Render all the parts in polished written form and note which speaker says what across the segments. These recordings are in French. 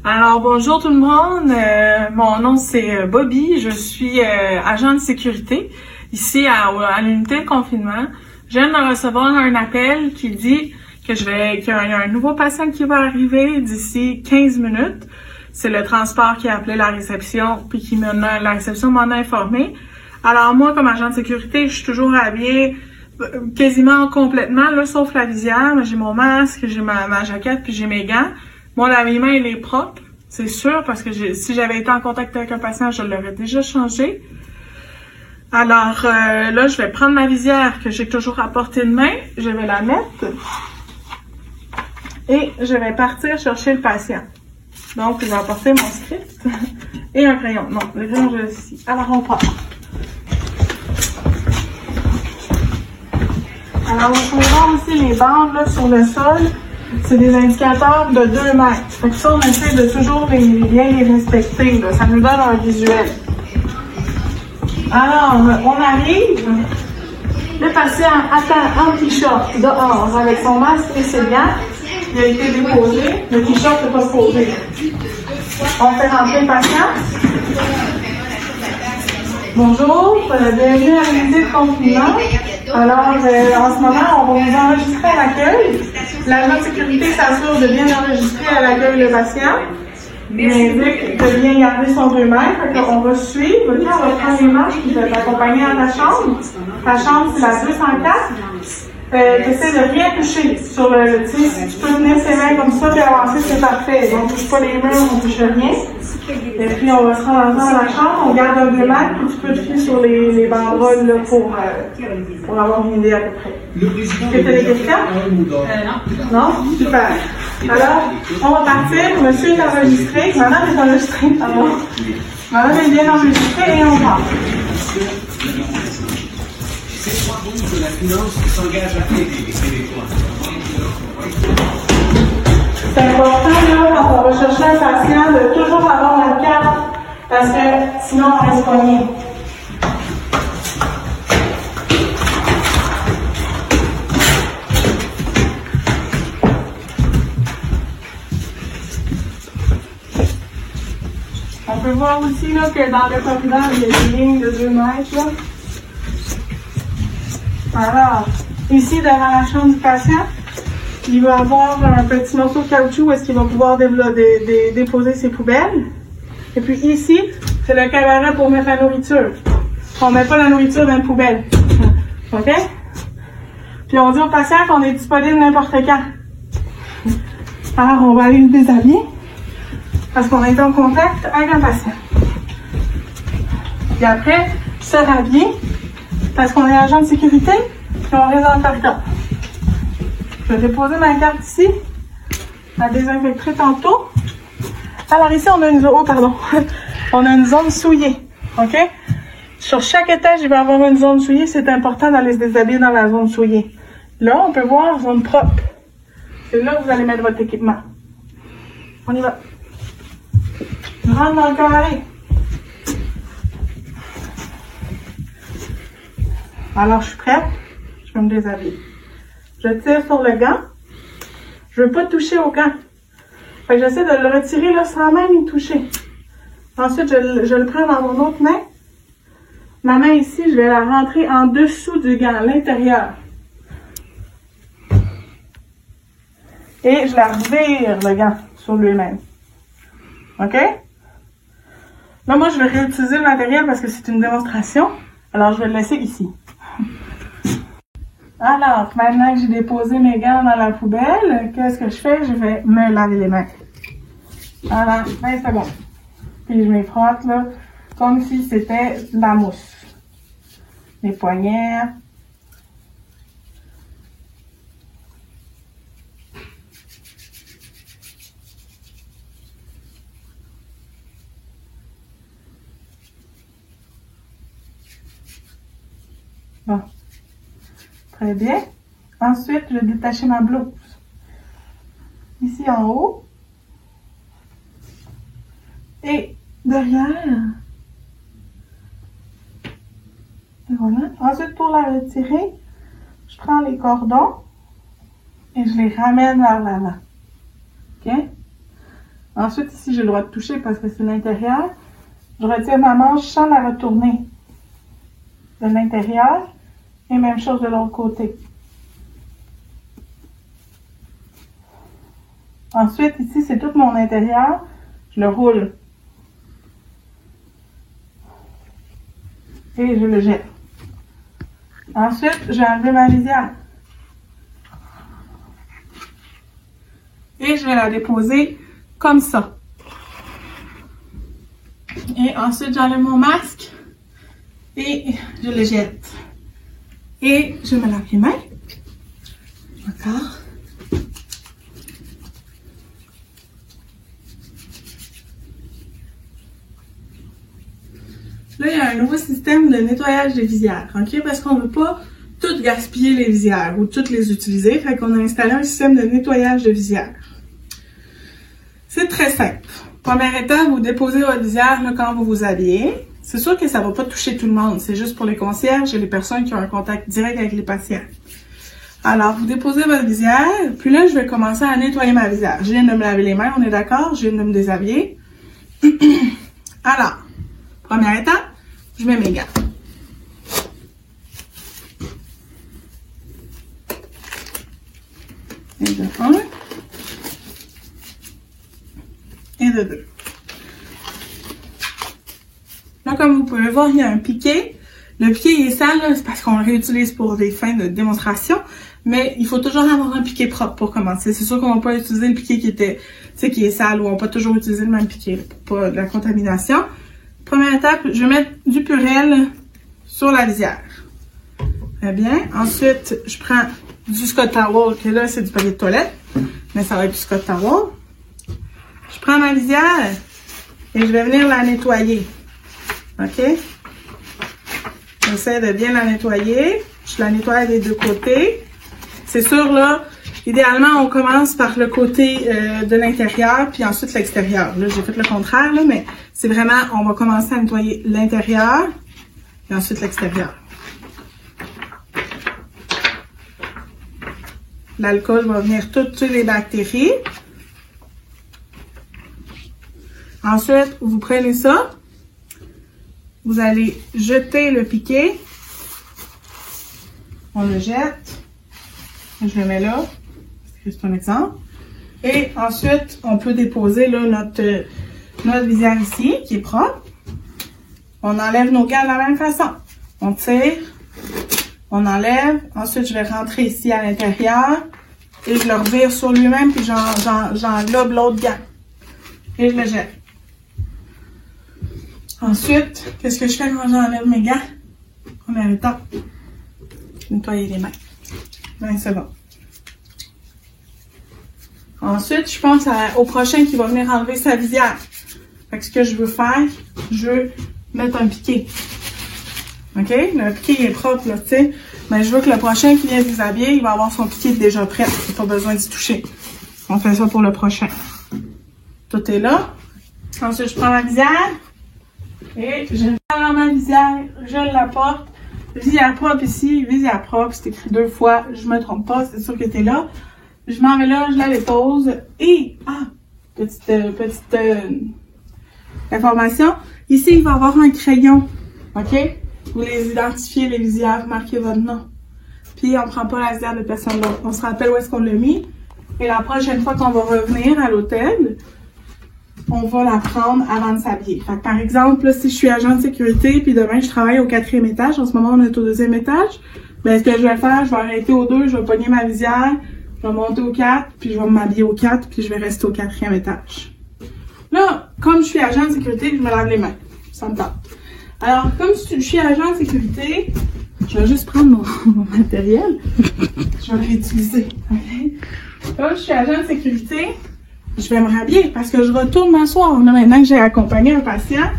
Speaker 1: Alors, bonjour tout le monde. Mon nom, c'est Bobby. Je suis agent de sécurité ici à l'unité de confinement. Je viens de recevoir un appel qui dit qu'il y a un nouveau patient qui va arriver d'ici 15 minutes. C'est le transport qui a appelé la réception, puis la réception m'en a informé. Alors moi, comme agent de sécurité, je suis toujours habillée quasiment complètement, là, sauf la visière. J'ai mon masque, j'ai ma jaquette, puis j'ai mes gants. Mon habillement, il est propre, c'est sûr, parce que si j'avais été en contact avec un patient, je l'aurais déjà changé. Alors là, je vais prendre ma visière que j'ai toujours à portée de main, je vais la mettre et je vais partir chercher le patient. Donc, je vais apporter mon script et un crayon. Non, le crayon, je l'ai ici. Alors, on part. Alors, vous pouvez voir aussi les bandes là, sur le sol. C'est des indicateurs de 2 mètres. Fait que ça, on essaie de toujours bien les respecter. Là. Ça nous donne un visuel. Alors, on arrive. Le patient attend en t-shirt dehors avec son masque et ses gants. Il a été déposé. Le t-shirt n'est pas posé. On fait rentrer le patient. Bonjour, bienvenue à l'unité de confinement. Alors, en ce moment, on va vous enregistrer à l'accueil. L'agent de sécurité s'assure de bien enregistrer à l'accueil le patient. Il indique de bien garder son 2 mètres. On va suivre. Là, on va prendre les marches et je vais t'accompagner à ta chambre. Ta chambre, c'est la 204. T'essaies de rien toucher sur le si tu peux tenir ses mains comme ça et avancer, c'est parfait. Donc, on ne touche pas les murs, on ne touche rien. Et puis, on va se rendre ensemble à la chambre, on garde un 2 mètres, puis tu peux te fier sur les banderoles là, pour avoir une idée à peu près. Est-ce que tu as des questions? Non. Non? Super. Alors, on va partir. Monsieur est enregistré. Madame est enregistrée, pardon. Madame est bien enregistrée et on part.
Speaker 2: Ces 3 bourses de la finance s'engagent à aider les Québécois.
Speaker 1: C'est important, là, quand on va chercher un patient, de toujours avoir la carte, parce que sinon, on reste pogné. On peut voir aussi là, que dans le corridor, il y a des lignes de 2 mètres. Là. Alors, ici, devant la chambre du patient, il va avoir un petit morceau de caoutchouc où est-ce qu'il va pouvoir déposer ses poubelles. Et puis ici, c'est le cabaret pour mettre la nourriture. On ne met pas la nourriture dans la poubelle. OK? Puis on dit au patient qu'on est disponible n'importe quand. Alors, on va aller le déshabiller parce qu'on est en contact avec un patient. Puis après, se rhabiller parce qu'on est agent de sécurité puis on reste dans le carton. Je vais déposer ma carte ici. La désinfecterai tantôt. Alors ici, on a une zone souillée. OK? Sur chaque étage, il va y avoir une zone souillée. C'est important d'aller se déshabiller dans la zone souillée. Là, on peut voir zone propre. C'est là que vous allez mettre votre équipement. On y va. Je rentre dans le carré. Alors, je suis prête. Je vais me déshabiller. Je tire sur le gant. Je veux pas toucher au gant. Fait que j'essaie de le retirer là, sans même y toucher. Ensuite, je le prends dans mon autre main. Ma main ici, je vais la rentrer en dessous du gant, à l'intérieur. Et je la revire, le gant, sur lui-même. OK? Là, moi, je vais réutiliser le matériel parce que c'est une démonstration. Alors, je vais le laisser ici. Alors, maintenant que j'ai déposé mes gants dans la poubelle, qu'est-ce que je fais? Je vais me laver les mains. Voilà, 20 secondes. Puis je me frotte, là, comme si c'était de la mousse. Les poignets. Bon. Très bien. Ensuite, je vais détacher ma blouse. Ici en haut. Et derrière. Et voilà. Ensuite, pour la retirer, je prends les cordons et je les ramène vers l'avant. OK? Ensuite, ici, j'ai le droit de toucher parce que c'est l'intérieur. Je retire ma manche sans la retourner de l'intérieur. Et même chose de l'autre côté. Ensuite, ici, c'est tout mon intérieur. Je le roule. Et je le jette. Ensuite, je vais enlever ma visière. Et je vais la déposer comme ça. Et ensuite, j'enlève mon masque. Et je le jette. Et je me lave les mains. D'accord. Là, il y a un nouveau système de nettoyage des visières, ok? Parce qu'on ne veut pas tout gaspiller les visières ou toutes les utiliser. Fait qu'on a installé un système de nettoyage de visières. C'est très simple. Première étape, vous déposez votre visière là, quand vous vous habillez. C'est sûr que ça ne va pas toucher tout le monde. C'est juste pour les concierges et les personnes qui ont un contact direct avec les patients. Alors, vous déposez votre visière. Puis là, je vais commencer à nettoyer ma visière. Je viens de me laver les mains, on est d'accord? Je viens de me déshabiller. Alors, première étape, je mets mes gants. Et de 1. Et de 2. Là, comme vous pouvez voir, il y a un piquet. Le piquet il est sale, c'est parce qu'on le réutilise pour des fins de démonstration. Mais il faut toujours avoir un piquet propre pour commencer. C'est sûr qu'on ne va pas utiliser le piquet qui est sale ou on va pas toujours utiliser le même piquet pour pas de la contamination. Première étape, je vais mettre du Purell sur la visière. Très bien. Ensuite, je prends du Scott Towel, que là, c'est du papier de toilette, mais ça va être du Scott Towel. Je prends ma visière et je vais venir la nettoyer. OK? J'essaie de bien la nettoyer. Je la nettoie des deux côtés. C'est sûr, là, idéalement, on commence par le côté de l'intérieur, puis ensuite l'extérieur. Là, j'ai fait le contraire, là, mais c'est vraiment, on va commencer à nettoyer l'intérieur, et ensuite l'extérieur. L'alcool va venir toutes les bactéries. Ensuite, vous prenez ça. Vous allez jeter le piquet. On le jette. Je le mets là. C'est un exemple. Et ensuite, on peut déposer là, notre visière ici, qui est propre. On enlève nos gants de la même façon. On tire. On enlève. Ensuite, je vais rentrer ici à l'intérieur. Et je le revire sur lui-même. Puis j'englobe l'autre gant. Et je le jette. Ensuite, qu'est-ce que je fais quand j'enlève mes gants? Première étape, nettoyer les mains. 20 secondes. Ensuite, je pense au prochain qui va venir enlever sa visière. Fait que ce que je veux faire, je veux mettre un piquet. OK? Le piquet est propre, là, tu sais. Mais je veux que le prochain qui vient se déshabiller, il va avoir son piquet déjà prêt. Il n'y a pas besoin d'y toucher. On fait ça pour le prochain. Tout est là. Ensuite, je prends ma visière. Et je vais dans ma visière, je la porte. Visière propre ici, visière propre, c'est écrit 2 fois, je me trompe pas, c'est sûr que t'es là. Je m'en vais là, je la dépose. Et, petite information, ici il va y avoir un crayon, ok? Vous les identifiez, les visières, vous marquez votre nom. Puis on prend pas la visière de personne d'autre, on se rappelle où est-ce qu'on l'a mis. Et la prochaine fois qu'on va revenir à l'hôtel, on va la prendre avant de s'habiller. Fait que par exemple, là, si je suis agent de sécurité, puis demain je travaille au 4e étage, en ce moment on est au 2e étage, ben ce que je vais faire, je vais arrêter au 2, je vais pogner ma visière, je vais monter au 4, puis je vais m'habiller au 4, puis je vais rester au 4e étage. Là, comme je suis agent de sécurité, je me lave les mains. Ça me tente. Alors, comme je suis agent de sécurité, je vais juste prendre mon matériel. Je vais le réutiliser. Okay? Comme je suis agent de sécurité, je vais me rhabiller parce que je retourne m'asseoir. Là, maintenant que j'ai accompagné un patient,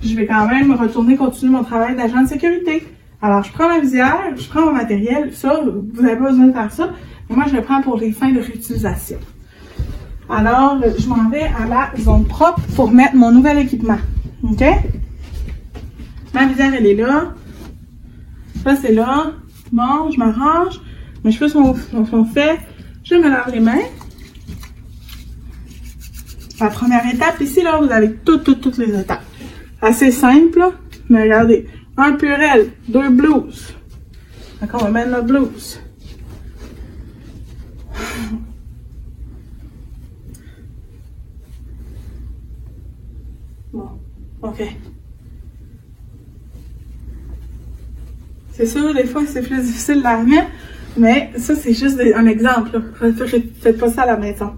Speaker 1: je vais quand même retourner continuer mon travail d'agent de sécurité. Alors, je prends ma visière, je prends mon matériel. Ça, vous n'avez pas besoin de faire ça. Mais moi, je le prends pour les fins de réutilisation. Alors, je m'en vais à la zone propre pour mettre mon nouvel équipement. OK? Ma visière, elle est là. Ça, c'est là. Bon, je m'arrange. Mes cheveux sont faits. Je me lave les mains. la première étape. Ici, là, vous avez toutes les étapes. Assez simple, là. Mais regardez. Un purel, 2 blouses. D'accord, on va mettre notre blouse. Bon, ok. C'est sûr, des fois, c'est plus difficile de la remettre, mais ça, c'est juste un exemple. Faites pas ça à la maison.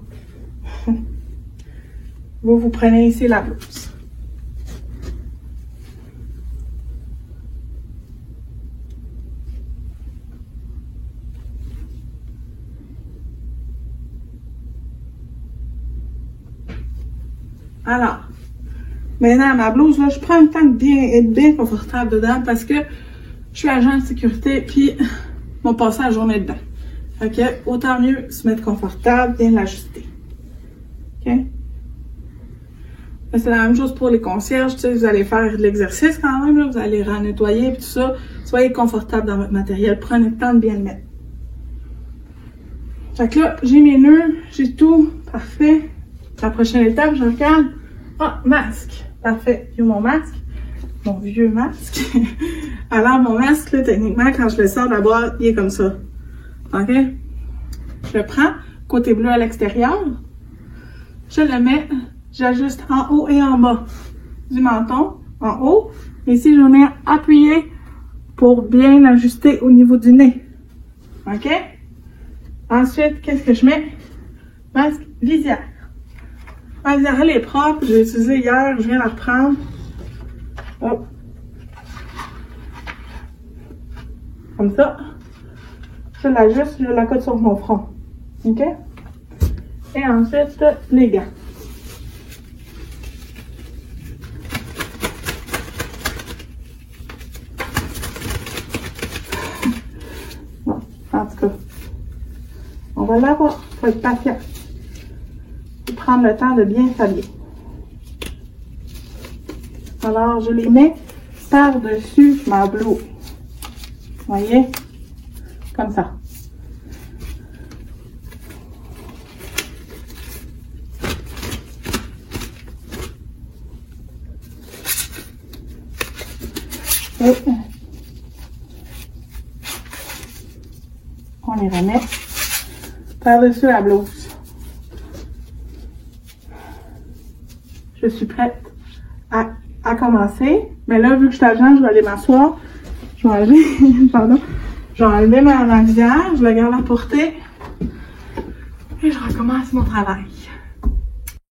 Speaker 1: Vous prenez ici la blouse. Alors, maintenant, ma blouse, là, je prends le temps de être bien confortable dedans parce que je suis agent de sécurité puis mon passé la journée dedans. Fait que, autant mieux se mettre confortable, bien l'ajuster. OK? C'est la même chose pour les concierges, tu sais, vous allez faire de l'exercice quand même, là, vous allez renettoyer et tout ça. Soyez confortable dans votre matériel, prenez le temps de bien le mettre. Fait que là, j'ai mes nœuds, j'ai tout, parfait. La prochaine étape, je regarde. Ah, masque. Parfait. Il y a mon masque. Mon vieux masque. Alors, mon masque, là, techniquement, quand je le sors de la boîte, il est comme ça. OK? Je le prends, côté bleu à l'extérieur. Je le mets, j'ajuste en haut et en bas du menton. En haut. Ici, je viens appuyer pour bien l'ajuster au niveau du nez. OK? Ensuite, qu'est-ce que je mets? Masque visière. Ma visière, elle est propre. Je l'ai utilisée hier. Je viens la reprendre. Hop. Comme ça. Je l'ajuste. Je la cote sur mon front. OK? Et ensuite, les gants. Bon, en tout cas. On va l'avoir. Faut être patient. Prendre le temps de bien s'habiller. Alors, je les mets par-dessus ma blouse. Voyez? Comme ça. Et on les remet par-dessus la blouse. Je suis prête à commencer. Mais là, vu que je suis agent, je vais aller m'asseoir. Je vais enlever, pardon. Je vais enlever ma visière, je la garde à portée. Et je recommence mon travail.